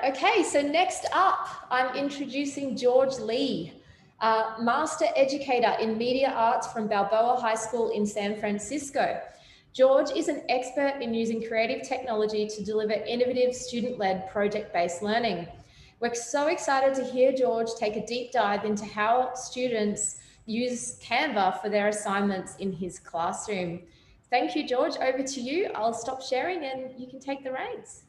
Okay, so next up, I'm introducing George Lee, Master Educator in Media Arts from Balboa High School in San Francisco. George is an expert in using creative technology to deliver innovative student-led project-based learning. We're so excited to hear George take a deep dive into how students use Canva for their assignments in his classroom. Thank you, George. Over to you. I'll stop sharing and you can take the reins.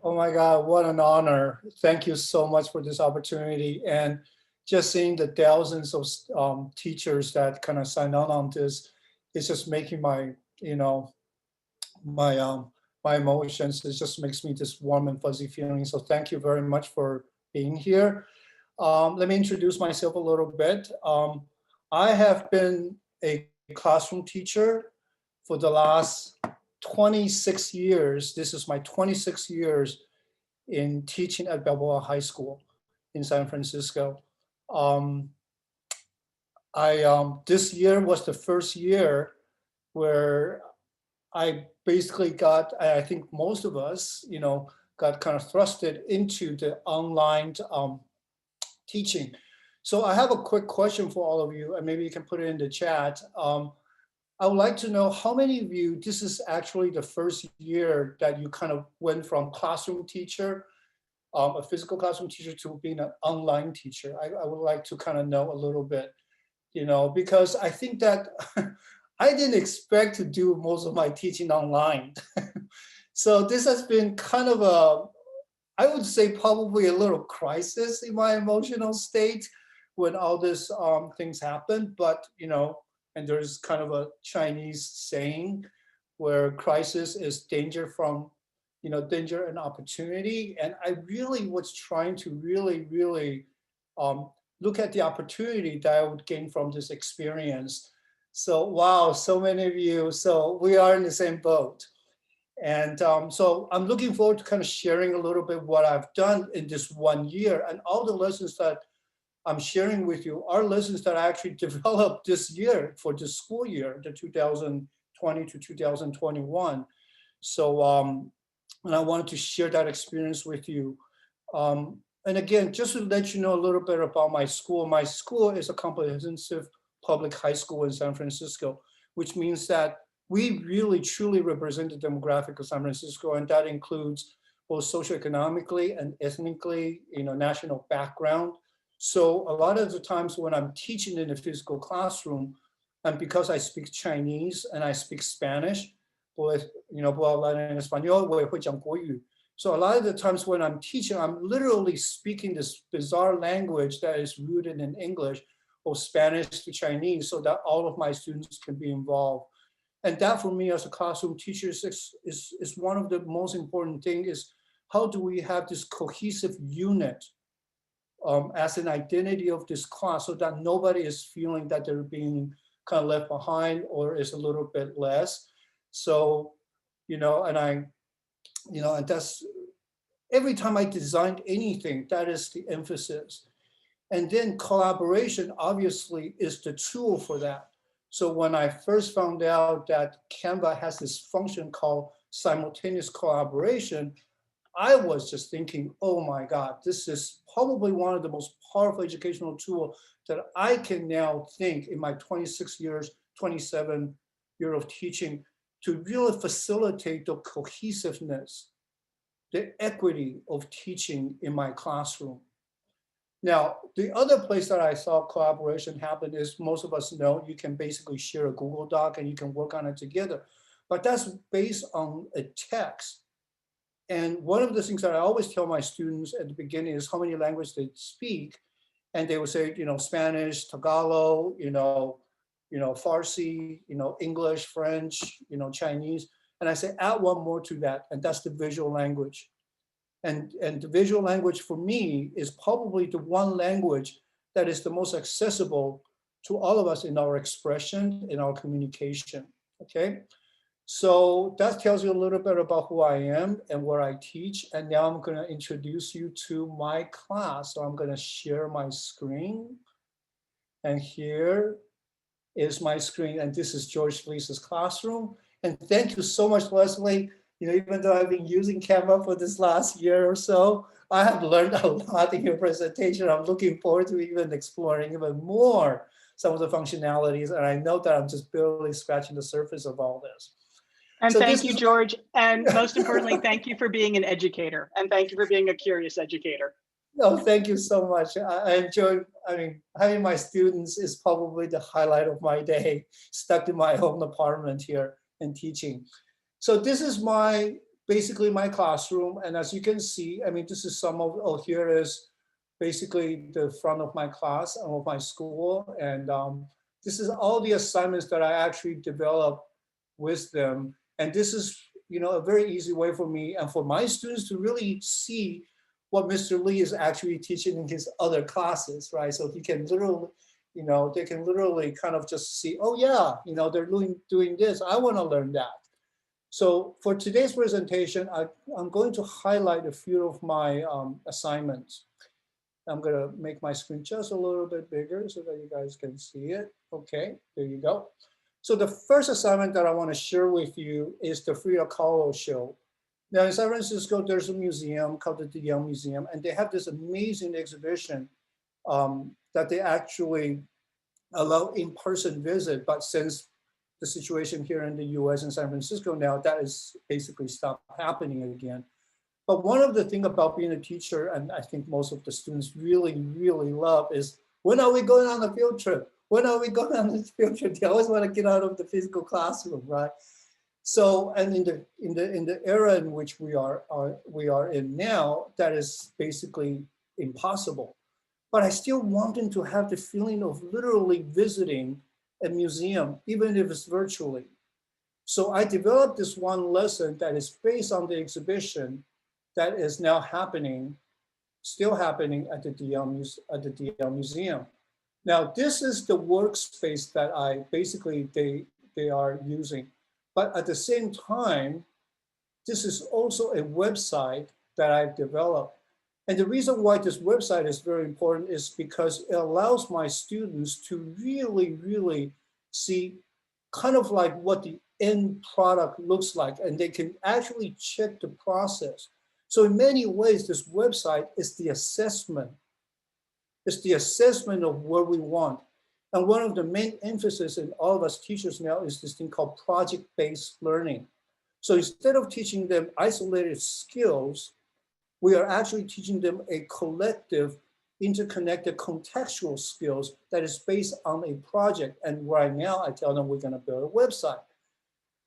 Oh my God, what an honor. Thank you so much for this opportunity. And just seeing the thousands of teachers that kind of signed on this, it's just making my, my emotions, it just makes me this warm and fuzzy feeling. So thank you very much for being here. Let me introduce myself a little bit. I have been a classroom teacher for the last 26 years. This is my 26 years in teaching at Balboa High School in San Francisco. This year was the first year where I basically got, I think most of us, got kind of thrusted into the online teaching. So I have a quick question for all of you, and maybe you can put it in the chat. I would like to know how many of you, this is actually the first year that you kind of went from classroom teacher, a physical classroom teacher, to being an online teacher. I would like to kind of know a little bit, because I think that I didn't expect to do most of my teaching online. So this has been kind of I would say probably a little crisis in my emotional state when all this things happen. But, and there's kind of a Chinese saying where crisis is danger from, danger and opportunity. And I really was trying to really look at the opportunity that I would gain from this experience. So, wow, so many of you. So we are in the same boat. And so I'm looking forward to kind of sharing a little bit what I've done in this 1 year, and all the lessons that I'm sharing with you are lessons that I actually developed this year for the school year, the 2020 to 2021. So, and I wanted to share that experience with you. And again, just to let you know a little bit about my school is a comprehensive public high school in San Francisco, which means that we really truly represent the demographic of San Francisco, and that includes both socioeconomically and ethnically, national background. So a lot of the times when I'm teaching in a physical classroom, and because I speak Chinese and I speak Spanish, pues, puedo hablar en español, 我也会讲国语. So a lot of the times when I'm teaching, I'm literally speaking this bizarre language that is rooted in English or Spanish to Chinese so that all of my students can be involved. And that for me as a classroom teacher is one of the most important things, is how do we have this cohesive unit as an identity of this class so that nobody is feeling that they're being kind of left behind or is a little bit less. So, and that's every time I designed anything, that is the emphasis. And then collaboration obviously is the tool for that. So when I first found out that Canva has this function called simultaneous collaboration, I was just thinking, oh my God, this is probably one of the most powerful educational tools that I can now think in my 27 years of teaching to really facilitate the cohesiveness, the equity of teaching in my classroom. Now, the other place that I saw collaboration happen is, most of us know, you can basically share a Google Doc and you can work on it together, but that's based on a text. And one of the things that I always tell my students at the beginning is how many languages they speak. And they will say, Spanish, Tagalog, Farsi, English, French, Chinese. And I say, add one more to that, and that's the visual language. And the visual language for me is probably the one language that is the most accessible to all of us in our expression, in our communication, okay? So that tells you a little bit about who I am and where I teach. And now I'm gonna introduce you to my class. So I'm gonna share my screen. And here is my screen. And this is George Lee's classroom. And thank you so much, Leslie. Even though I've been using Canva for this last year or so, I have learned a lot in your presentation. I'm looking forward to even exploring even more some of the functionalities. And I know that I'm just barely scratching the surface of all this. And So thank this you, is, George. And most importantly, thank you for being an educator. And thank you for being a curious educator. no, thank you so much. I enjoy, I mean, having my students is probably the highlight of my day, stuck in my own apartment here and teaching. So this is my, basically my classroom. And as you can see, I mean, this is some of, oh, here is basically the front of my class and of my school. And this is all the assignments that I actually developed with them. And this is, you know, a very easy way for me and for my students to really see what Mr. Lee is actually teaching in his other classes, right? So he can literally, you know, they can literally kind of just see, oh yeah, you know, they're doing this. I want to learn that. So for today's presentation, I'm going to highlight a few of my assignments. I'm going to make my screen just a little bit bigger so that you guys can see it. Okay, there you go. So the first assignment that I want to share with you is the Frida Kahlo show. Now in San Francisco, there's a museum called the DeYoung Museum, and they have this amazing exhibition that they actually allow in-person visit, but since the situation here in the US and San Francisco now, that is basically stopped happening again. But one of the things about being a teacher, and I think most of the students really, really love is, when are we going on a field trip? When are we going on this field trip? They always want to get out of the physical classroom, right? So, and in the era in which we are in now, that is basically impossible. But I still want them to have the feeling of literally visiting a museum, even if it's virtually. So I developed this one lesson that is based on the exhibition that is now happening, still happening at the DeYoung Museum. Now, this is the workspace that I basically, they are using. But at the same time, this is also a website that I've developed. And the reason why this website is very important is because it allows my students to really, really see kind of like what the end product looks like, and they can actually check the process. So in many ways, this website is the assessment. It's the assessment of what we want. And one of the main emphasis in all of us teachers now is this thing called project-based learning. So instead of teaching them isolated skills, we are actually teaching them a collective, interconnected contextual skills that is based on a project. And right now I tell them we're going to build a website.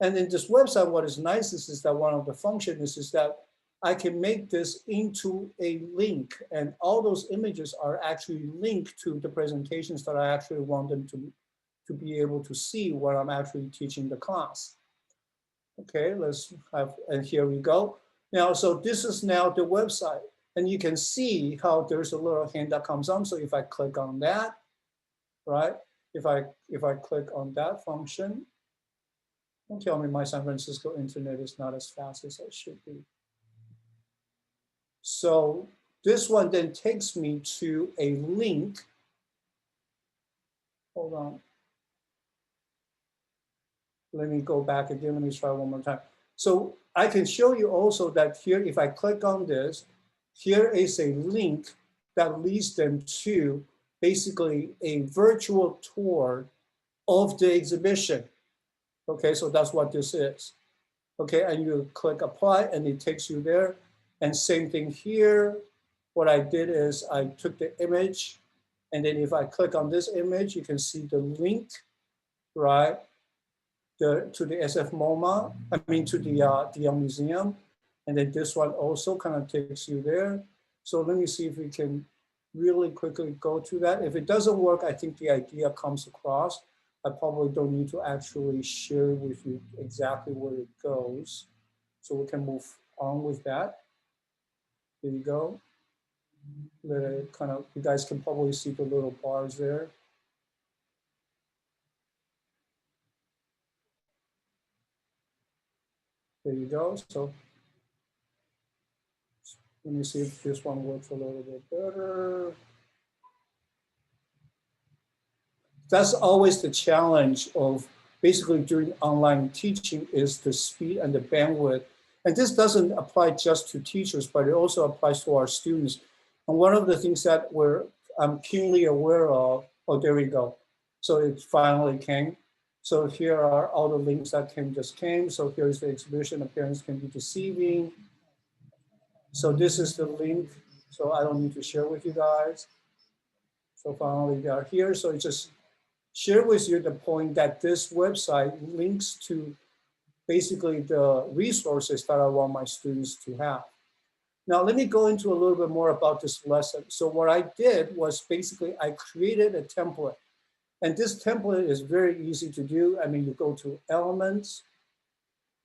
And in this website, what is nice is that one of the functions is that I can make this into a link, and all those images are actually linked to the presentations that I actually want them to be able to see what I'm actually teaching the class. Okay, let's have, and here we go. Now, so this is now the website, and you can see how there's a little hand that comes on. So if I click on that, right? If I click on that function, don't tell me my San Francisco internet is not as fast as it should be. So this one then takes me to a link. Hold on. Let me go back again. Let me try one more time. So I can show you also that here, if I click on this, here is a link that leads them to basically a virtual tour of the exhibition. Okay, so that's what this is. Okay, and you click apply and it takes you there. And same thing here. What I did is I took the image, and then if I click on this image, you can see the link, right? To the SF MoMA, I mean to the DeYoung Museum. And then this one also kind of takes you there. So let me see if we can really quickly go to that. If it doesn't work, I think the idea comes across. I probably don't need to actually share with you exactly where it goes. So we can move on with that. There you go. Kind of, you guys can probably see the little bars there. There you go. So let me see if this one works a little bit better. That's always the challenge of basically doing online teaching, is the speed and the bandwidth. And this doesn't apply just to teachers, but it also applies to our students. And one of the things that I'm keenly aware of, oh, there we go. So it finally came. So here are all the links that just came. So here's the exhibition, Appearance Can Be Deceiving. So this is the link. So I don't need to share with you guys. So finally they are here. So it just share with you the point that this website links to basically the resources that I want my students to have. Now, let me go into a little bit more about this lesson. So what I did was basically I created a template. And this template is very easy to do. I mean, you go to Elements,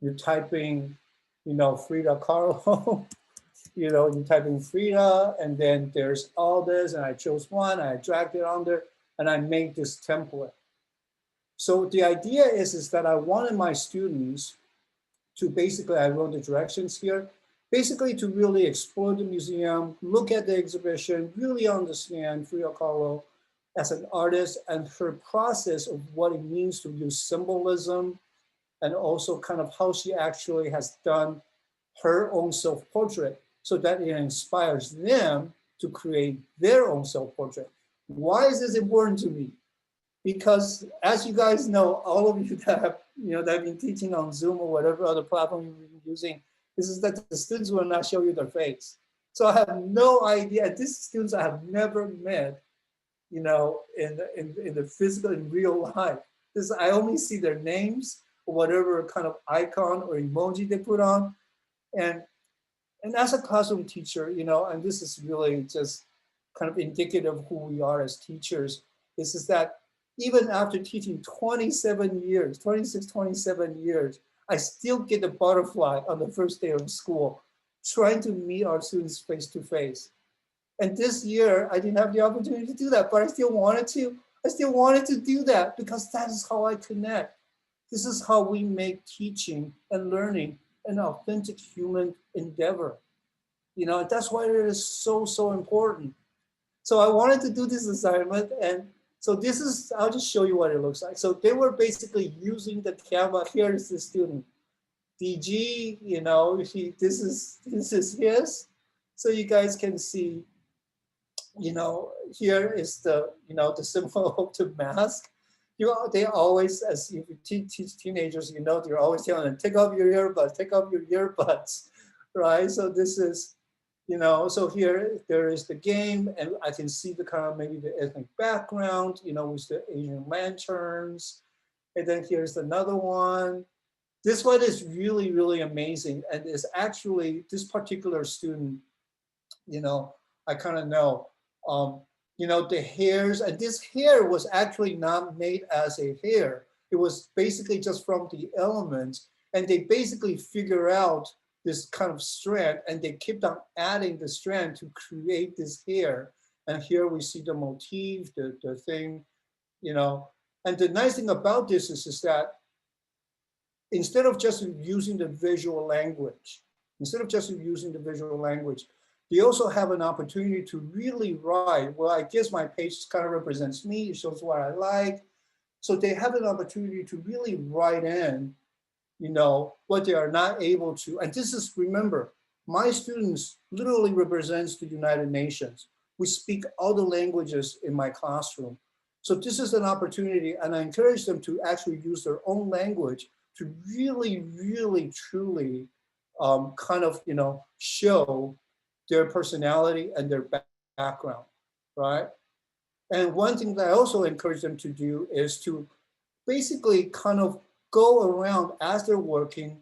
you type in, Frida Kahlo, you type in Frida, and then there's all this, and I chose one, I dragged it on there, and I made this template. So the idea is that I wanted my students to basically, I wrote the directions here, basically to really explore the museum, look at the exhibition, really understand Frida Kahlo as an artist and her process of what it means to use symbolism, and also kind of how she actually has done her own self-portrait so that it inspires them to create their own self-portrait. Why is this important to me? Because as you guys know, all of you that have, that have been teaching on Zoom or whatever other platform you've been using, this is that the students will not show you their face. So I have no idea. These students I have never met, in the physical, in real life. I only see their names or whatever kind of icon or emoji they put on. And as a classroom teacher, and this is really just kind of indicative of who we are as teachers, is that even after teaching 27 years, 26, 27 years, I still get a butterfly on the first day of school, trying to meet our students face to face. And this year, I didn't have the opportunity to do that, but I still wanted to. I still wanted to do that because that is how I connect. This is how we make teaching and learning an authentic human endeavor. That's why it is so, so important. So I wanted to do this assignment, and so I'll just show you what it looks like. So they were basically using the Canva. Here is the student, DG, this is his. So you guys can see, here is the, the symbol of the mask. They always, as if you teach teenagers, they're always telling them, take off your earbuds, right? So this is, so here, there is the game, and I can see the kind of maybe the ethnic background, with the Asian lanterns. And then here's another one. This one is really, really amazing. And is actually, this particular student, I kind of know, the hairs, and this hair was actually not made as a hair. It was basically just from the elements, and they basically figure out this kind of strand, and they kept on adding the strand to create this hair. And here we see the motif, the thing, And the nice thing about this is that instead of just using the visual language, they also have an opportunity to really write. Well, I guess my page kind of represents me. It shows what I like. So they have an opportunity to really write in, what they are not able to. And this is, remember, my students literally represents the United Nations. We speak all the languages in my classroom. So this is an opportunity, and I encourage them to actually use their own language to really, really, truly kind of, show their personality and their background, right? And one thing that I also encourage them to do is to basically kind of go around as they're working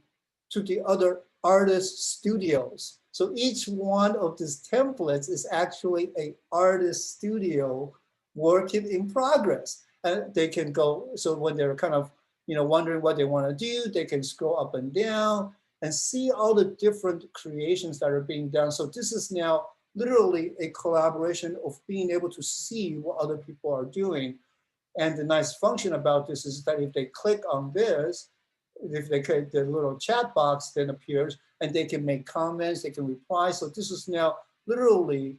to the other artist studios. So each one of these templates is actually an artist studio working in progress. And they can go, so when they're kind of, wondering what they want to do, they can scroll up and down and see all the different creations that are being done. So this is now literally a collaboration of being able to see what other people are doing. And the nice function about this is that if they click on this, if they click the little chat box then appears, and they can make comments, they can reply. So this is now literally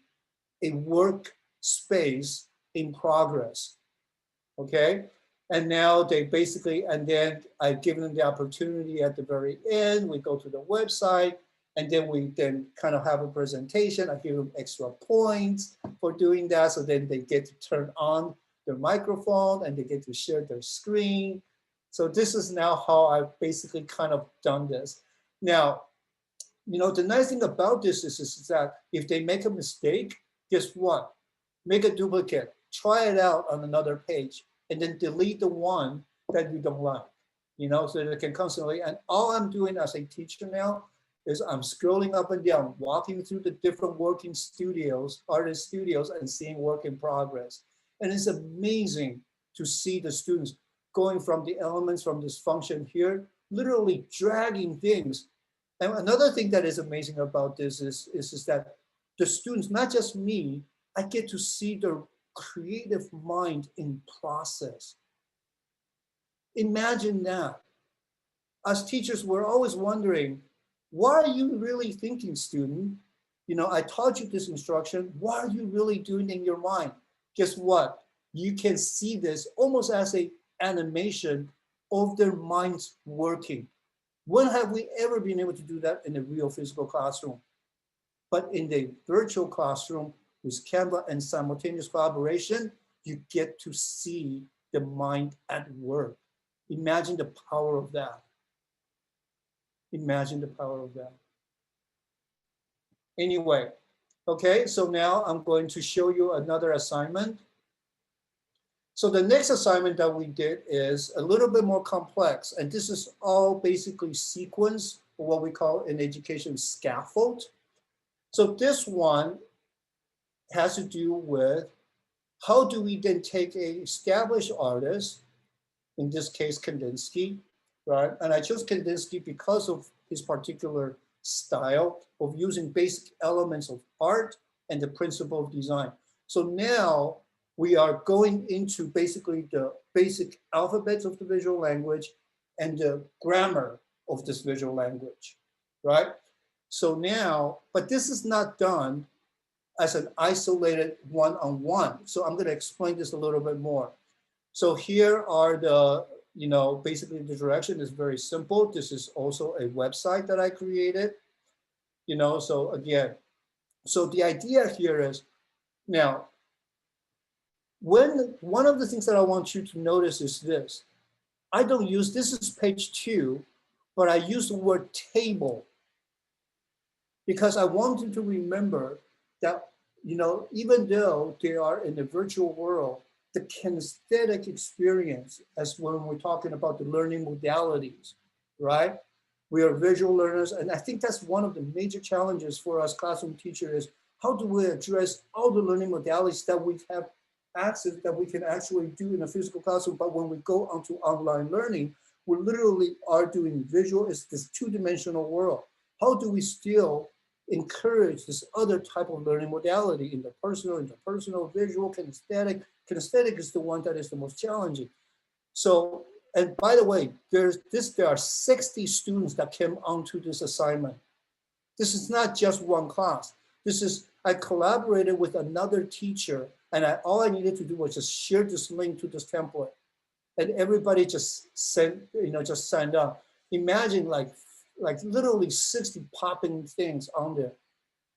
a work space in progress, okay? And now they basically, and then I've given them the opportunity at the very end, we go to the website, and then we then kind of have a presentation. I give them extra points for doing that. So then they get to turn on their microphone and they get to share their screen. So this is now how I've basically kind of done this. Now, the nice thing about this is that if they make a mistake, guess what? Make a duplicate, try it out on another page, and then delete the one that you don't like, so they can constantly, and all I'm doing as a teacher now is I'm scrolling up and down, walking through the different working studios, artist studios, and seeing work in progress. And it's amazing to see the students going from the elements from this function here, literally dragging things. And another thing that is amazing about this is that the students, not just me, I get to see their creative mind in process. Imagine that. As teachers, we're always wondering, what are you really thinking, student? I taught you this instruction. What are you really doing in your mind? Guess what? You can see this almost as an animation of their minds working. When have we ever been able to do that in a real physical classroom? But in the virtual classroom with Canva and simultaneous collaboration, you get to see the mind at work. Imagine the power of that. Imagine the power of that. Anyway, okay, so now I'm going to show you another assignment. So the next assignment that we did is a little bit more complex, and this is all basically sequence, or what we call in education scaffold. So this one has to do with how do we then take a established artist, in this case Kandinsky, right? And I chose Kandinsky because of his particular style of using basic elements of art and the principle of design. So now we are going into basically the basic alphabets of the visual language and the grammar of this visual language, right? So now, but this is not done as an isolated one-on-one. So I'm gonna explain this a little bit more. So here are the, basically the direction is very simple. This is also a website that I created, so again, so the idea here is, now, one of the things that I want you to notice is this. I don't use, this is page 2, but I use the word table because I want you to remember that, even though they are in the virtual world, the kinesthetic experience, as when we're talking about the learning modalities, right? We are visual learners, and I think that's one of the major challenges for us classroom teachers is how do we address all the learning modalities that we have access, that we can actually do in a physical classroom, but when we go onto online learning, we literally are doing visual, it's this two-dimensional world. How do we still encourage this other type of learning modality in the personal, interpersonal, visual, kinesthetic? Kinesthetic is the one that is the most challenging. So, and by the way, there are 60 students that came onto this assignment. This is not just one class. I collaborated with another teacher, and all I needed to do was just share this link to this template. And everybody just signed up. Imagine like literally 60 popping things on there.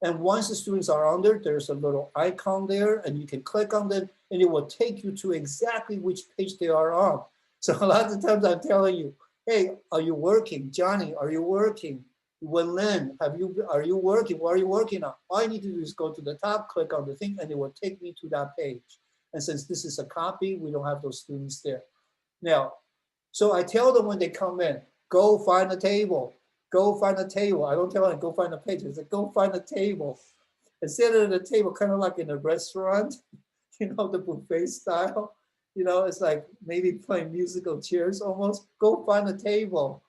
And once the students are on there, there's a little icon there and you can click on them and it will take you to exactly which page they are on. So a lot of times I'm telling you, hey, are you working? Johnny, are you working? Wen-Lin, are you working? What are you working on? All I need to do is go to the top, click on the thing, and it will take me to that page. And since this is a copy, we don't have those students there. Now, so I tell them when they come in, go find a table. Go find a table. I don't tell them go find a page. I say go find a table. And sit at the table, kind of like in a restaurant, the buffet style. It's like maybe playing musical chairs almost. Go find a table,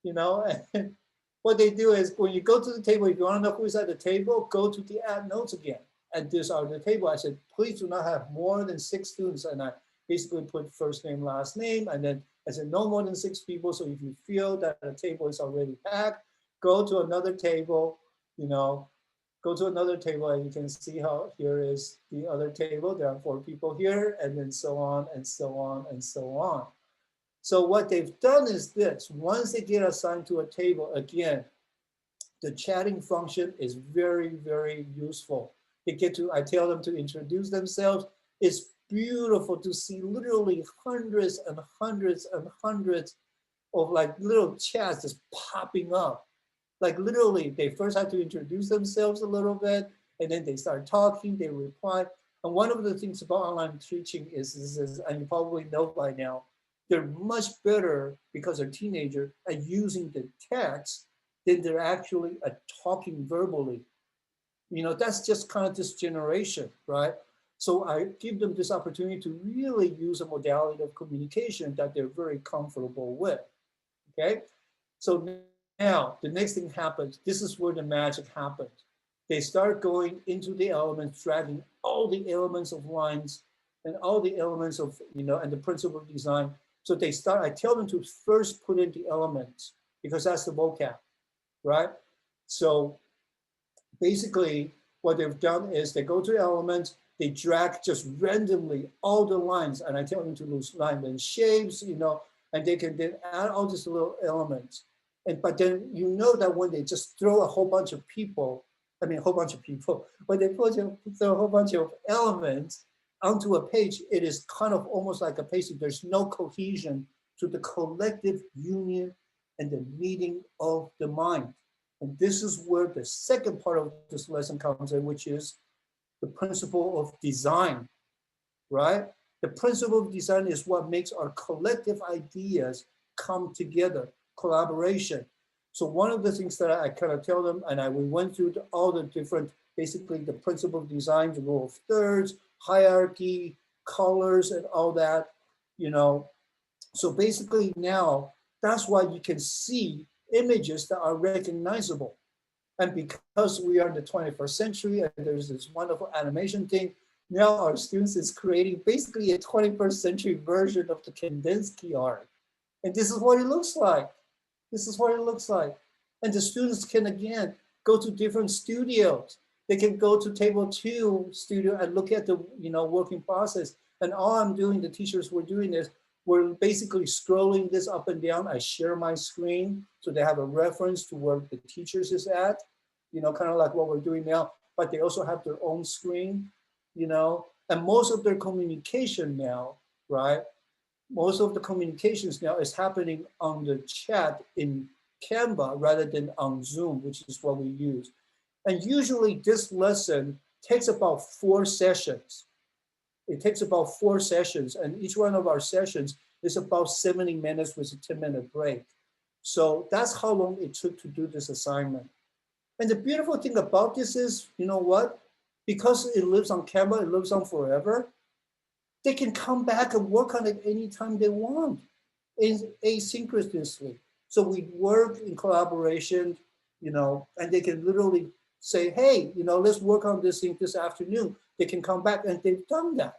and what they do is when you go to the table, if you want to know who's at the table, go to the add notes again. And these are the table. I said, please do not have more than 6 students. And I basically put first name, last name. And then I said, no more than 6 people. So if you feel that the table is already packed, go to another table, go to another table, and you can see how here is the other table. There are 4 people here, and then so on and so on and so on. So what they've done is this: once they get assigned to a table, again, the chatting function is very, very useful. They get to, I tell them to introduce themselves. It's beautiful to see literally hundreds and hundreds and hundreds of like little chats just popping up. Like literally, they first have to introduce themselves a little bit, and then they start talking, they reply. And one of the things about online teaching is and you probably know by now, they're much better because they're teenagers at using the text than they're actually at talking verbally. You know, that's just kind of this generation, right? So I give them this opportunity to really use a modality of communication that they're very comfortable with, okay? So now the next thing happens. This is where the magic happens. They start going into the elements, dragging all the elements of lines and all the elements of, you know, and the principle of design. So they start, I tell them to first put in the elements because that's the vocab, right? So basically what they've done is they go to elements, they drag just randomly all the lines, and I tell them to use line and shapes, you know, and they can then add all these little elements. And but then you know that when they just throw a whole bunch of people, I mean a whole bunch of people, when they throw a whole bunch of elements onto a page, it is kind of almost like a pasting. There's no cohesion to the collective union and the meeting of the mind. And this is where the second part of this lesson comes in, which is the principle of design, right? The principle of design is what makes our collective ideas come together, collaboration. So one of the things that I kind of tell them, and we went through all the different, basically the principle of design, the rule of thirds, hierarchy, colors, and all that, you know. So basically now, that's why you can see images that are recognizable. And because we are in the 21st century and there's this wonderful animation thing, now our students is creating basically a 21st century version of the Kandinsky art. And this is what it looks like. This is what it looks like. And the students can, again, go to different studios. They can go to Table 2 studio and look at the, you know, working process. And all I'm doing, the teachers were doing is, we're basically scrolling this up and down. I share my screen so they have a reference to where the teachers is at, you know, kind of like what we're doing now, but they also have their own screen, you know, and most of their communication now, right? Most of the communications now is happening on the chat in Canva rather than on Zoom, which is what we use. And usually this lesson takes about 4 sessions. It takes about 4 sessions, and each one of our sessions is about 70 minutes with a 10-minute break. So that's how long it took to do this assignment. And the beautiful thing about this is, you know what? Because it lives on Canva, it lives on forever, they can come back and work on it anytime they want, asynchronously. So we work in collaboration, you know, and they can literally say, hey, you know, let's work on this thing this afternoon. They can come back, and they've done that.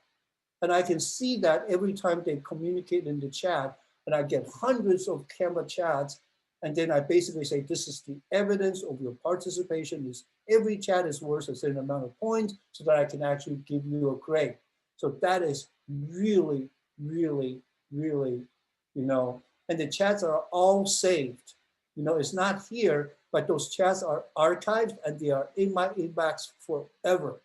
And I can see that every time they communicate in the chat, and I get hundreds of Canva chats. And then I basically say, this is the evidence of your participation. Every chat is worth a certain amount of points so that I can actually give you a grade. So that is really, really, really, you know, and the chats are all saved. You know, it's not here, but those chats are archived and they are in my inbox forever.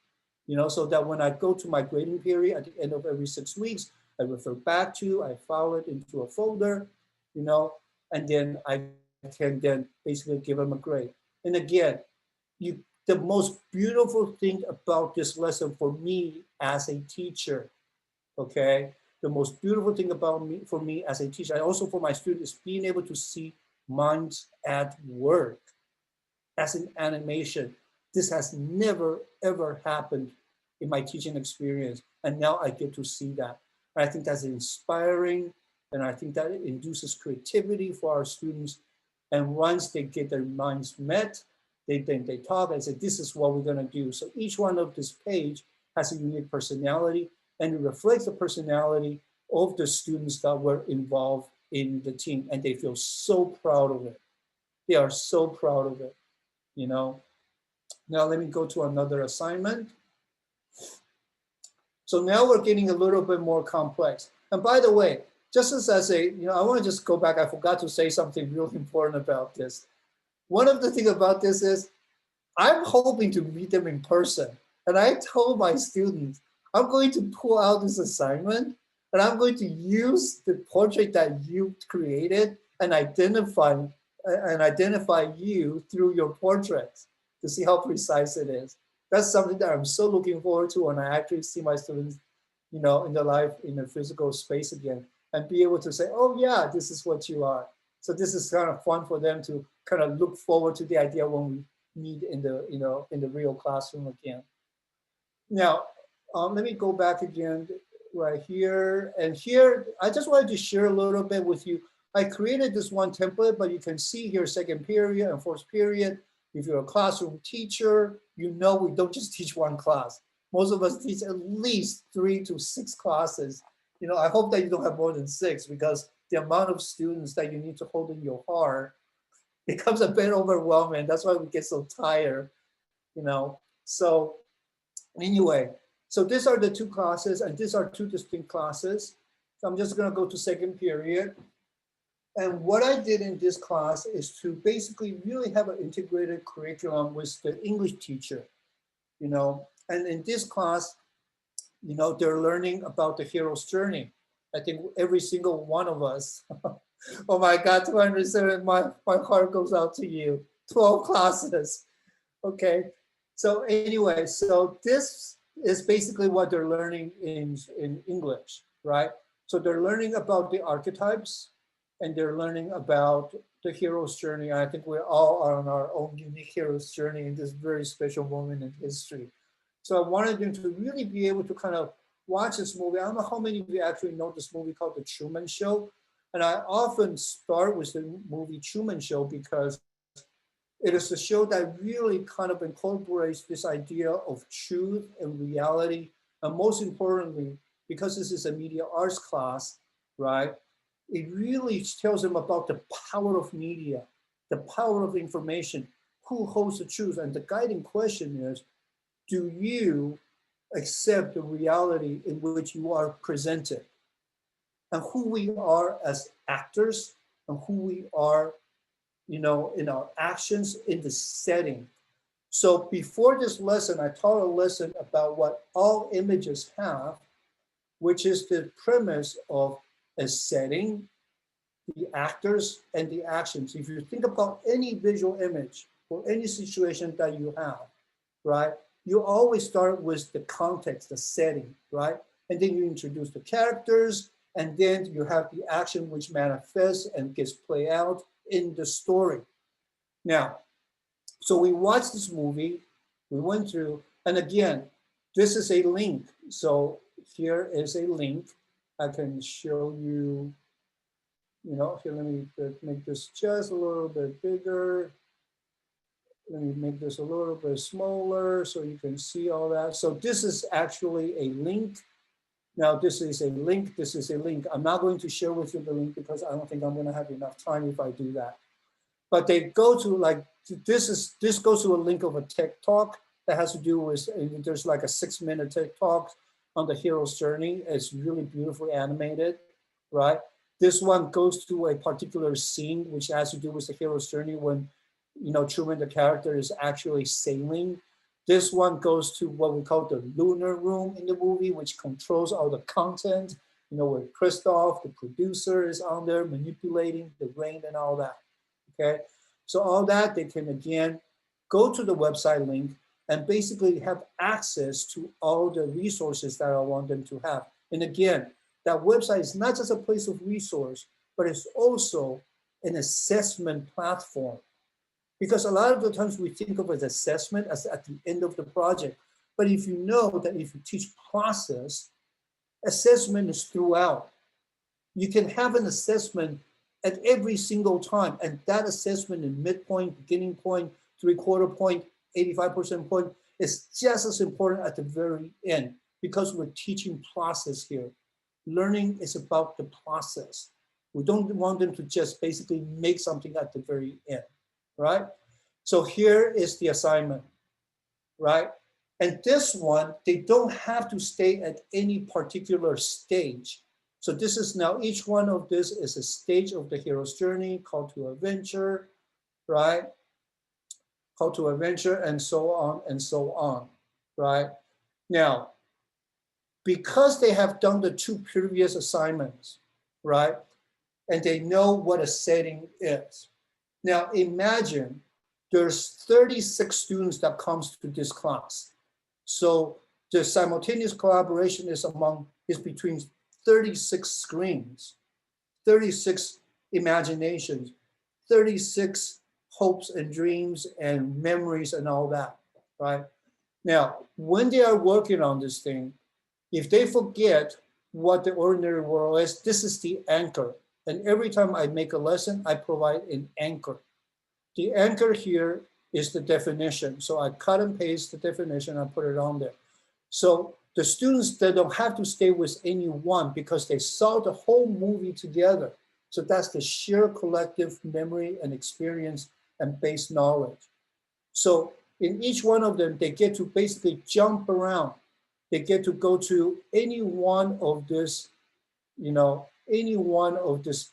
You know, so that when I go to my grading period at the end of every 6 weeks, I refer back to, I file it into a folder, you know, and then I can then basically give them a grade. And again, the most beautiful thing about this lesson for me as a teacher, okay, the most beautiful thing about me, for me as a teacher, and also for my students, is being able to see minds at work as an animation. This has never, ever happened in my teaching experience. And now I get to see that. And I think that's inspiring. And I think that it induces creativity for our students. And once they get their minds met, they talk and say, this is what we're going to do. So each one of this page has a unique personality, and it reflects the personality of the students that were involved in the team. And they feel so proud of it. They are so proud of it, you know. Now let me go to another assignment. So now we're getting a little bit more complex. And by the way, just as a, I want to just go back. I forgot to say something really important about this. One of the things about this is I'm hoping to meet them in person. And I told my students, I'm going to pull out this assignment and I'm going to use the portrait that you created and identify you through your portraits to see how precise it is. That's something that I'm so looking forward to when I actually see my students, in their life, in a physical space again, and be able to say, oh yeah, this is what you are. So this is kind of fun for them to kind of look forward to the idea when we meet in the, in the real classroom again. Now, let me go back again right here. And here, I just wanted to share a little bit with you. I created this one template, but you can see here second period and fourth period. If you're a classroom teacher, we don't just teach one class. Most of us teach at least 3 to 6 classes. I hope that you don't have more than 6 because the amount of students that you need to hold in your heart becomes a bit overwhelming. That's why we get so tired, So anyway, so these are the 2 classes and these are 2 distinct classes. So I'm just gonna go to second period. And what I did in this class is to basically really have an integrated curriculum with the English teacher, and in this class, they're learning about the hero's journey. I think every single one of us, oh my God, 207, my heart goes out to you, 12 classes, okay? So anyway, so this is basically what they're learning in English, right? So they're learning about the archetypes, and they're learning about the hero's journey. I think we all are on our own unique hero's journey in this very special moment in history. So I wanted them to really be able to kind of watch this movie. I don't know how many of you actually know this movie called The Truman Show. And I often start with the movie Truman Show because it is a show that really kind of incorporates this idea of truth and reality. And most importantly, because this is a media arts class, right? It really tells them about the power of media, the power of information, who holds the truth. And the guiding question is, do you accept the reality in which you are presented? And who we are as actors and who we are, in our actions in the setting. So before this lesson, I taught a lesson about what all images have, which is the premise of a setting, the actors, and the actions. If you think about any visual image or any situation that you have, right, you always start with the context, the setting, right? And then you introduce the characters, and then you have the action which manifests and gets played out in the story. Now, so we watched this movie, we went through, and again, this is a link. So here is a link. I can show you, here, let me make this just a little bit bigger. Let me make this a little bit smaller so you can see all that. So this is actually a link. Now this is a link, this is a link. I'm not going to share with you the link because I don't think I'm gonna have enough time if I do that. But they go to this goes to a link of a tech talk that has to do with, there's like a 6-minute tech talk on the hero's journey. It's really beautifully animated, right? This one goes to a particular scene which has to do with the hero's journey when, Truman, the character, is actually sailing. This one goes to what we call the lunar room in the movie, which controls all the content, where Christoph, the producer, is on there manipulating the rain and all that, okay? So all that, they can, again, go to the website link and basically have access to all the resources that I want them to have. And again, that website is not just a place of resource, but it's also an assessment platform. Because a lot of the times we think of as assessment as at the end of the project. But if you know that if you teach process, assessment is throughout. You can have an assessment at every single time. And that assessment in midpoint, beginning point, 3/4 point, 85% point is just as important at the very end because we're teaching process here. Learning is about the process. We don't want them to just basically make something at the very end, right? So here is the assignment. right? And this one, they don't have to stay at any particular stage. So this is now, each one of this is a stage of the hero's journey, call to adventure, right? Call to adventure, and so on, right? Now, because they have done the 2 previous assignments, right? And they know what a setting is. Now imagine there's 36 students that comes to this class. So the simultaneous collaboration is between 36 screens, 36 imaginations, 36 hopes and dreams and memories and all that, right? Now, when they are working on this thing, if they forget what the ordinary world is, this is the anchor. And every time I make a lesson, I provide an anchor. The anchor here is the definition. So I cut and paste the definition and put it on there. So the students, they don't have to stay with any one because they saw the whole movie together. So that's the shared collective memory and experience and base knowledge. So in each one of them, they get to basically jump around. They get to go to any one of this, any one of this,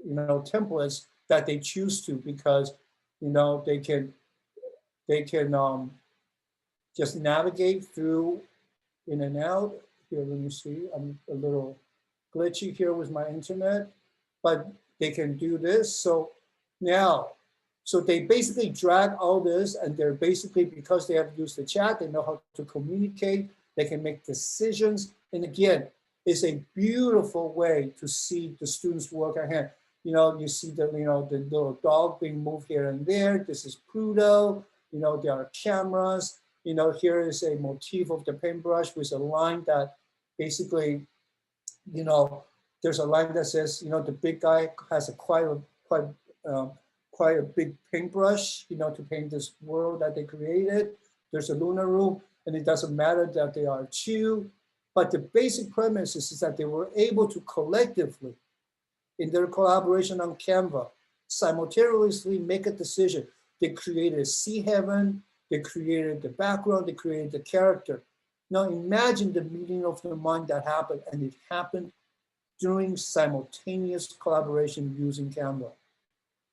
templates that they choose to, because, they can just navigate through in and out. Here, let me see, I'm a little glitchy here with my internet, but they can do this. So now, so they basically drag all this, and they're basically, because they have used the chat, they know how to communicate, they can make decisions. And again, it's a beautiful way to see the students work at hand. You see the little dog being moved here and there. This is Pluto. There are cameras. Here is a motif of the paintbrush with a line that basically, there's a line that says, the big guy has quite a big paintbrush, to paint this world that they created. There's a lunar room, and it doesn't matter that they are 2, but the basic premise is that they were able to collectively, in their collaboration on Canva, simultaneously make a decision. They created a sea heaven, they created the background, they created the character. Now imagine the meeting of the mind that happened, and it happened during simultaneous collaboration using Canva.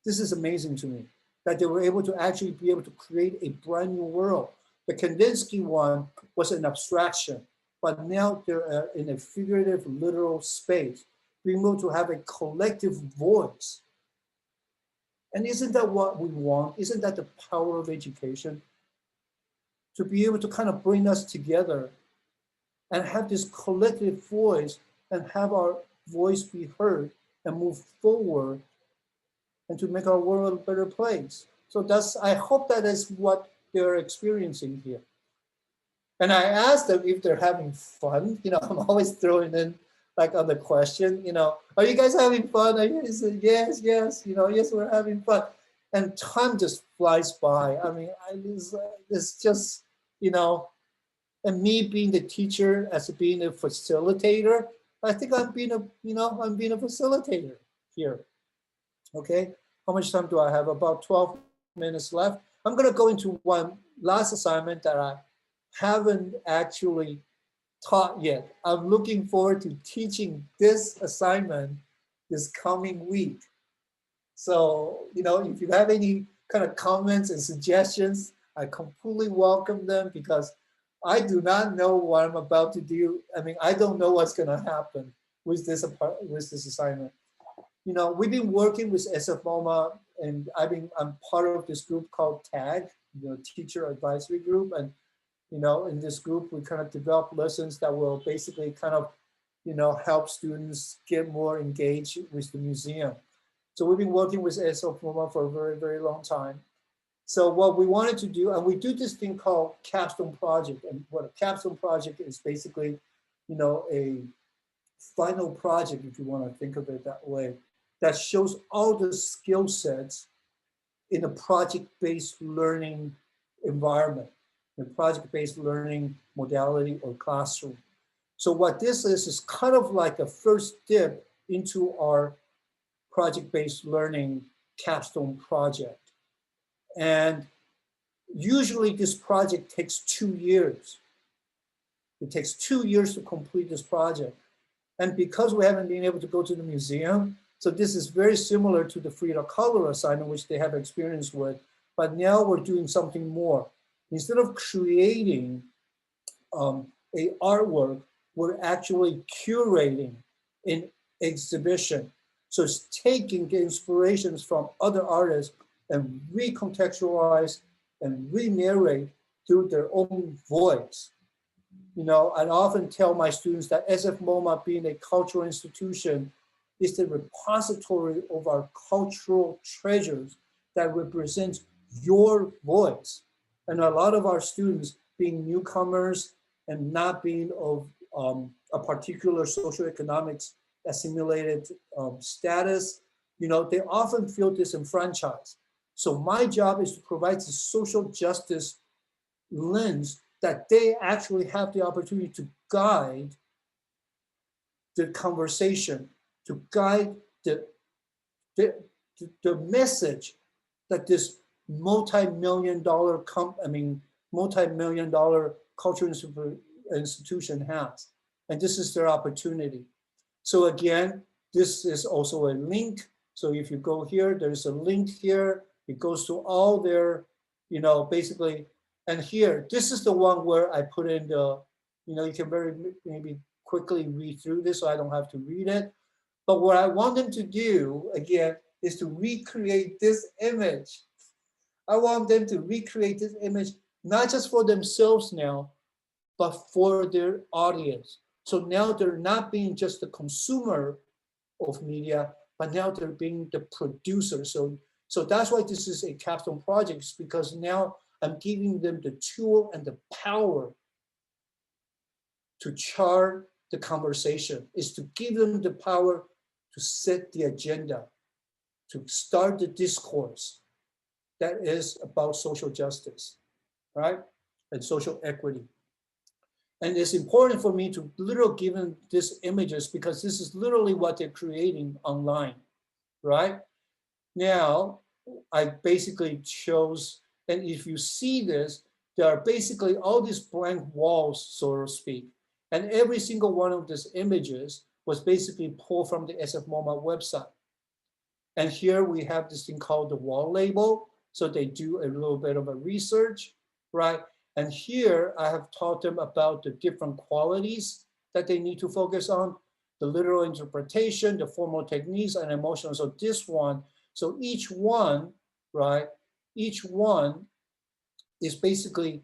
This is amazing to me, that they were able to actually be able to create a brand new world. The Kandinsky one was an abstraction, but now they're in a figurative, literal space, being able to have a collective voice. And isn't that what we want? Isn't that the power of education? To be able to kind of bring us together and have this collective voice and have our voice be heard and move forward and to make our world a better place. So I hope that is what they're experiencing here. And I asked them if they're having fun. I'm always throwing in like other question, are you guys having fun? Yes, yes, yes, we're having fun. And time just flies by. I mean, it's just, and me being the teacher as being a facilitator, I think I'm being a facilitator here. Okay, how much time do I have? About 12 minutes left. I'm gonna go into one last assignment that I haven't actually taught yet. I'm looking forward to teaching this assignment this coming week. So, if you have any kind of comments and suggestions, I completely welcome them, because I do not know what I'm about to do. I mean, I don't know what's gonna happen with this assignment. We've been working with SFMOMA, and I'm part of this group called TAG, Teacher Advisory Group. And, in this group, we kind of develop lessons that will basically kind of, help students get more engaged with the museum. So we've been working with SFMOMA for a very, very long time. So what we wanted to do, and we do this thing called capstone project. And what a capstone project is basically, a final project, if you want to think of it that way, that shows all the skill sets in a project-based learning environment, a project-based learning modality or classroom. So what this is kind of like a first dip into our project-based learning capstone project. And Usually this project takes 2 years. It takes 2 years to complete this project. And because we haven't been able to go to the museum, so this is very similar to the Frida Kahlo assignment, which they have experience with, but now we're doing something more. Instead of creating a artwork, we're actually curating an exhibition. So it's taking the inspirations from other artists and recontextualize and re-narrate through their own voice. You know, I often tell my students that SF MoMA, being a cultural institution, is the repository of our cultural treasures that represents your voice. And a lot of our students, being newcomers and not being of a particular socioeconomics assimilated status, you know, they often feel disenfranchised. So my job is to provide the social justice lens that they actually have the opportunity to guide the conversation, to guide the message that this multi-million dollar cultural institution has. And this is their opportunity. So again, this is also a link. So if you go here, there's a link here. It goes to all their, you know, basically. And here, this is the one where I put in the, you know, you can maybe quickly read through this so I don't have to read it. But what I want them to do, again, is to recreate this image. I want them to recreate this image, not just for themselves now, but for their audience. So now they're not being just the consumer of media, but now they're being the producer. So that's why this is a capstone project, because now I'm giving them the tool and the power to chart the conversation, is to give them the power to set the agenda, to start the discourse that is about social justice, right? And social equity. And it's important for me to literally give them these images because this is literally what they're creating online, right? Now, I basically chose, and if you see this, there are basically all these blank walls, so to speak. And every single one of these images was basically pulled from the SF MoMA website. And here we have this thing called the wall label. So they do a little bit of a research, right? And here I have taught them about the different qualities that they need to focus on, the literal interpretation, the formal techniques, and emotional. So this one, so each one, right? Each one is basically,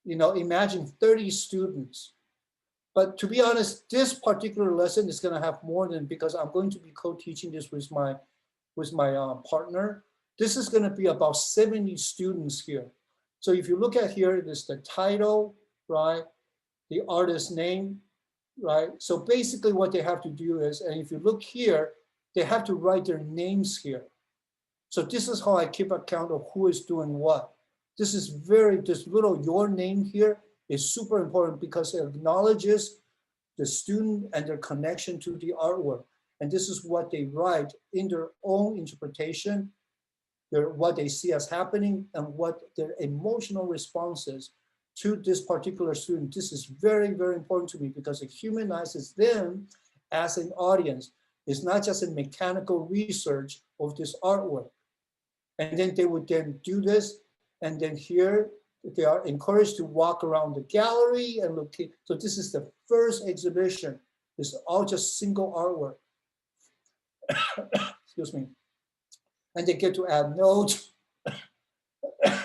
you know, imagine 30 students. But to be honest, this particular lesson is going to have more than, because I'm going to be co-teaching this with my partner. This is going to be about 70 students here. So if you look at here, there's the title, right? The artist's name, right? So basically what they have to do is, and if you look here, they have to write their names here. So this is how I keep account of who is doing what. This little your name here is super important because it acknowledges the student and their connection to the artwork. And this is what they write in their own interpretation, what they see as happening, and what their emotional responses to this particular student. This is very, very important to me because it humanizes them as an audience. It's not just a mechanical research of this artwork. And then they would then do this. And then here, they are encouraged to walk around the gallery and look. So this is the first exhibition. It's all just single artwork. Excuse me. And they get to add notes.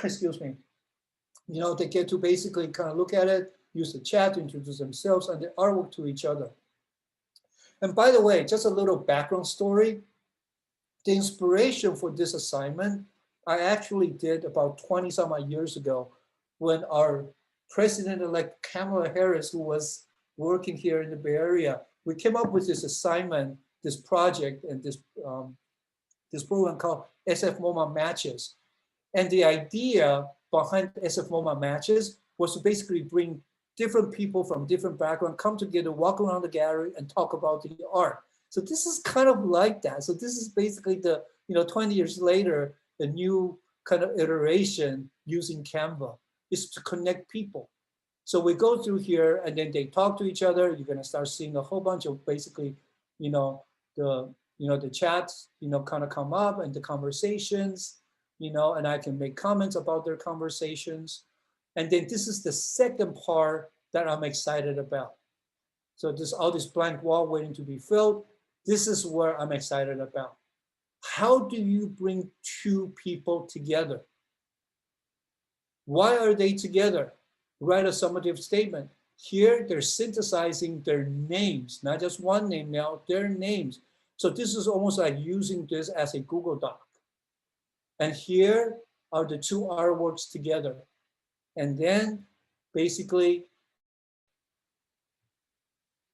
Excuse me. You know, they get to basically kind of look at it, use the chat to introduce themselves and the artwork to each other. And by the way, just a little background story. The inspiration for this assignment, I actually did about 20 some odd years ago when our President-elect Kamala Harris, who was working here in the Bay Area, we came up with this assignment, this project, and this program called SF MoMA Matches. And the idea behind SF MoMA Matches was to basically bring different people from different backgrounds, come together, walk around the gallery and talk about the art. So this is kind of like that. So this is basically the, 20 years later, the new kind of iteration using Canva is to connect people. So we go through here and then they talk to each other. You're going to start seeing a whole bunch of basically, you know, the chats, kind of come up and the conversations, and I can make comments about their conversations. And then this is the second part that I'm excited about. So this all this blank wall waiting to be filled. This is where I'm excited about. How do you bring two people together? Why are they together? Write a summative statement. Here, they're synthesizing their names, not just one name now, their names. So this is almost like using this as a Google Doc. And here are the two artworks together. And then basically,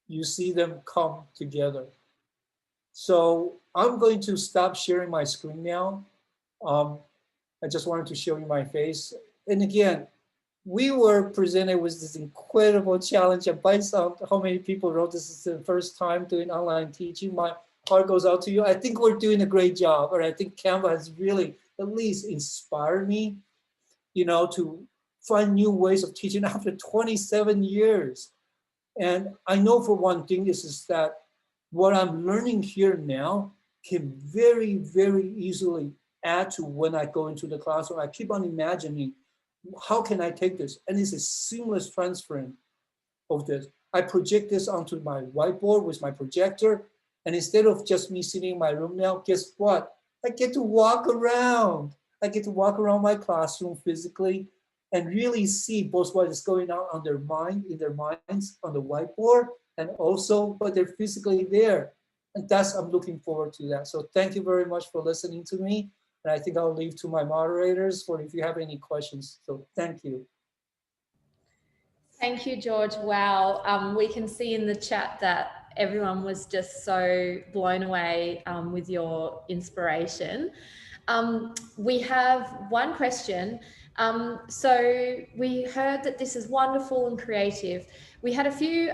you see them come together. So I'm going to stop sharing my screen now. I just wanted to show you my face. And again, we were presented with this incredible challenge. And by some, how many people wrote this is the first time doing online teaching? My heart goes out to you. I think we're doing a great job. Or I think Canva has really at least inspired me, to find new ways of teaching after 27 years. And I know for one thing is that what I'm learning here now can very, very easily add to when I go into the classroom. I keep on imagining, how can I take this? And it's a seamless transferring of this. I project this onto my whiteboard with my projector. And instead of just me sitting in my room now, guess what? I get to walk around. I get to walk around my classroom physically and really see both what is going on in their minds on the whiteboard, and also what they're physically there. And I'm looking forward to that. So thank you very much for listening to me. And I think I'll leave to my moderators for if you have any questions. So thank you. Thank you, George. Wow. We can see in the chat that everyone was just so blown away with your inspiration. We have one question. So we heard that this is wonderful and creative. We had a few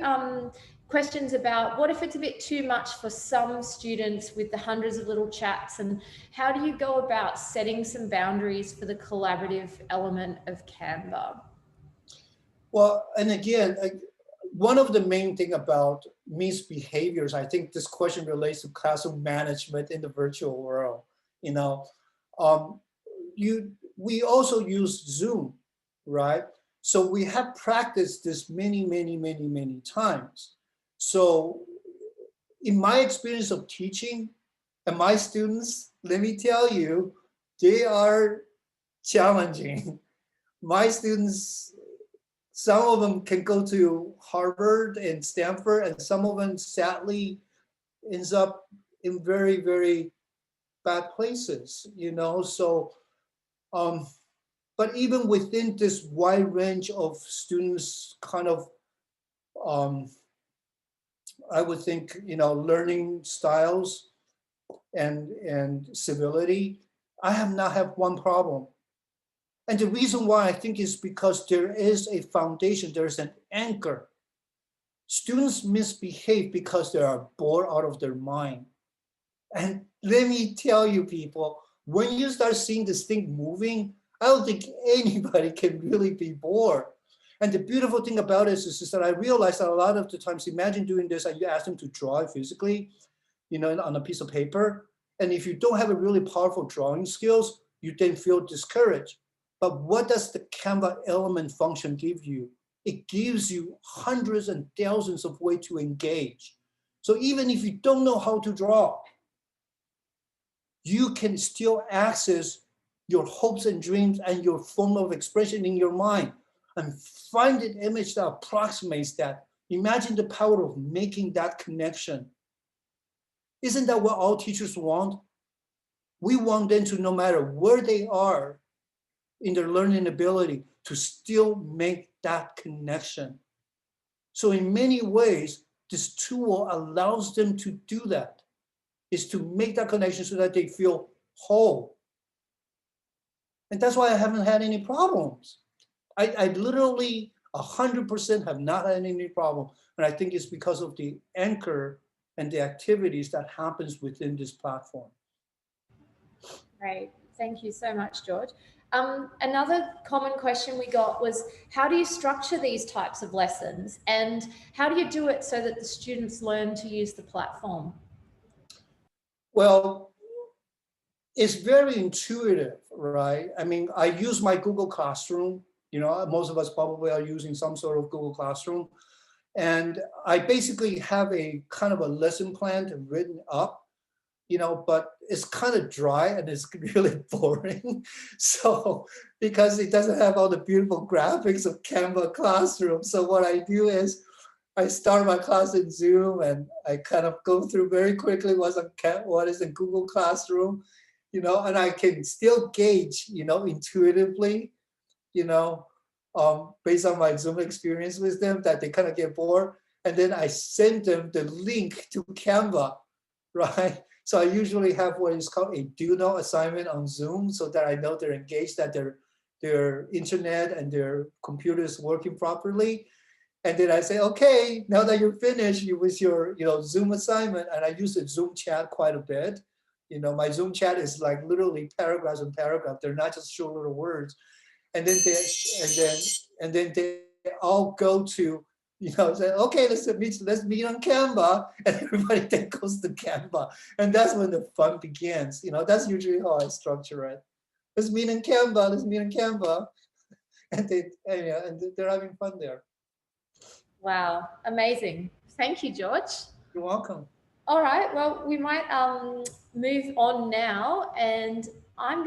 questions about what if it's a bit too much for some students with the hundreds of little chats, and how do you go about setting some boundaries for the collaborative element of Canva? Well, and again, one of the main thing about misbehaviors, I think this question relates to classroom management in the virtual world. We also use Zoom, right? So we have practiced this many, many, many, many times. So in my experience of teaching, and my students, let me tell you, they are challenging. My students, some of them can go to Harvard and Stanford, and some of them sadly ends up in very, very bad places, So, but even within this wide range of students, kind of, I would think, learning styles and civility, I have not had one problem. And the reason why I think is because there is a foundation, there's an anchor. Students misbehave because they are bored out of their mind. And let me tell you, people, when you start seeing this thing moving, I don't think anybody can really be bored. And the beautiful thing about it is that I realized that a lot of the times, imagine doing this and you ask them to draw it physically, on a piece of paper. And if you don't have a really powerful drawing skills, you then feel discouraged. But what does the Canva element function give you? It gives you hundreds and thousands of ways to engage. So even if you don't know how to draw, you can still access your hopes and dreams and your form of expression in your mind and find an image that approximates that. Imagine the power of making that connection. Isn't that what all teachers want? We want them to, no matter where they are in their learning ability, to still make that connection. So in many ways, this tool allows them to do that, is to make that connection so that they feel whole. And that's why I haven't had any problems. I literally 100% have not had any problem. And I think it's because of the anchor and the activities that happens within this platform. Right. Thank you so much, George. Another common question we got was, how do you structure these types of lessons, and how do you do it so that the students learn to use the platform? Well, it's very intuitive, right? I mean, I use my Google Classroom. Most of us probably are using some sort of Google Classroom. And I basically have a kind of a lesson plan written up, but it's kind of dry and it's really boring. So, because it doesn't have all the beautiful graphics of Canva Classroom. So what I do is I start my class in Zoom and I kind of go through very quickly what is in Google Classroom, and I can still gauge, intuitively, based on my Zoom experience with them, that they kind of get bored. And then I send them the link to Canva, right? So I usually have what is called a do know assignment on Zoom, so that I know they're engaged, that their internet and their computer is working properly. And then I say, okay, now that you're finished with your Zoom assignment, and I use the Zoom chat quite a bit. My Zoom chat is like literally paragraphs and paragraphs. They're not just short little words. And then they all go to, say, okay, let's meet on Canva, and everybody then goes to Canva, and that's when the fun begins. That's usually how I structure it. Let's meet on Canva, and they're having fun there. Wow, amazing. Thank you, George. You're welcome. All right, well, we might move on now, and I'm